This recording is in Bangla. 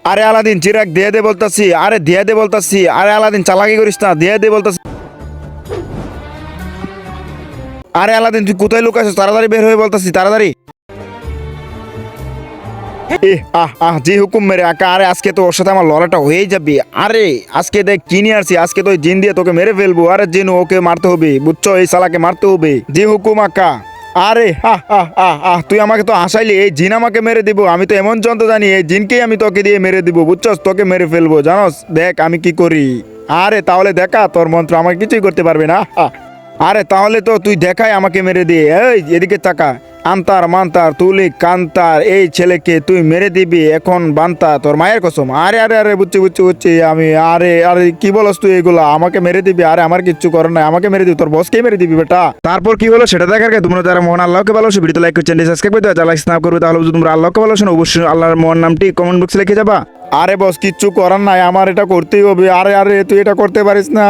আরে আলাদিন চিরাগ দিয়ে দে বলতাছি, আরে দিয়ে দে বলতাছি, আরে আলাদিন চালাকি করিস না, দিয়ে দে বলতাছি। আরে আলাদিন তুই কোথায় লুকাইছিস? তাড়াতাড়ি বের হয়ে বলতাছি, তাড়াতাড়ি। জি হুকুম মেরে আকা। আরে আজকে তো ওর সাথে আমার লড়াইটা হয়েই যাবে। আরে আজকে দেখ কি নিয়ে আসছি, আজকে তো ওই জিন দিয়ে তোকে মেরে ফেলবো। আরে জিনু ওকে মারতে হবে, বুঝছো? এই শালাকে মারতে হবে। জি হুকুম আকা। আরে তুই আমাকে তো হাসাইলি, এই জিন আমাকে মেরে দিব। আমি তো এমন যন্ত্র জানি, এই জিনকেই আমি তোকে দিয়ে মেরে দিব, বুঝছস? তোকে মেরে ফেলবো, জানোস? দেখ আমি কি করি। আরে তাহলে দেখা, তোর মন্ত্র আমাকে কিছুই করতে পারবে না। আরে তাহলে তো তুই দেখাই আমাকে মেরে দিয়ে। এই এদিকে তাকা। আন্তার মান্তার তুলি কান্তার এই ছেলেকে তুই মেরে দিবি এখন বান্তা, তোর মায়ের কসম। আরে আরে আরে বুঝছি বুঝছি বুঝছি আমি। আরে আরে কি বলস তুই এগুলা? আমাকে মেরে দিবি? আরে আমার কিচ্ছু করে নাই, আমাকে মেরে দিবি, তোর বসকেই মেরে দিবি বেটা। তারপর কি হলো সেটা দেখার গে তোমরা যারা মহান আল্লাহকে ভালোবাসো ভিডিওতে লাইক করছেন, সাবস্ক্রাইব করতে যারা লাইক স্ন্যাপ করবে, তাহলে যদি তোমরা আল্লাহকে ভালোবাসো অবশ্যই আল্লাহর মহান নামটি কমেন্ট বক্সে লিখে যাবা। আরে বস কিচ্ছু করার নাই, আমার এটা করতেই হবে। আরে আরে তুই এটা করতে পারিস না।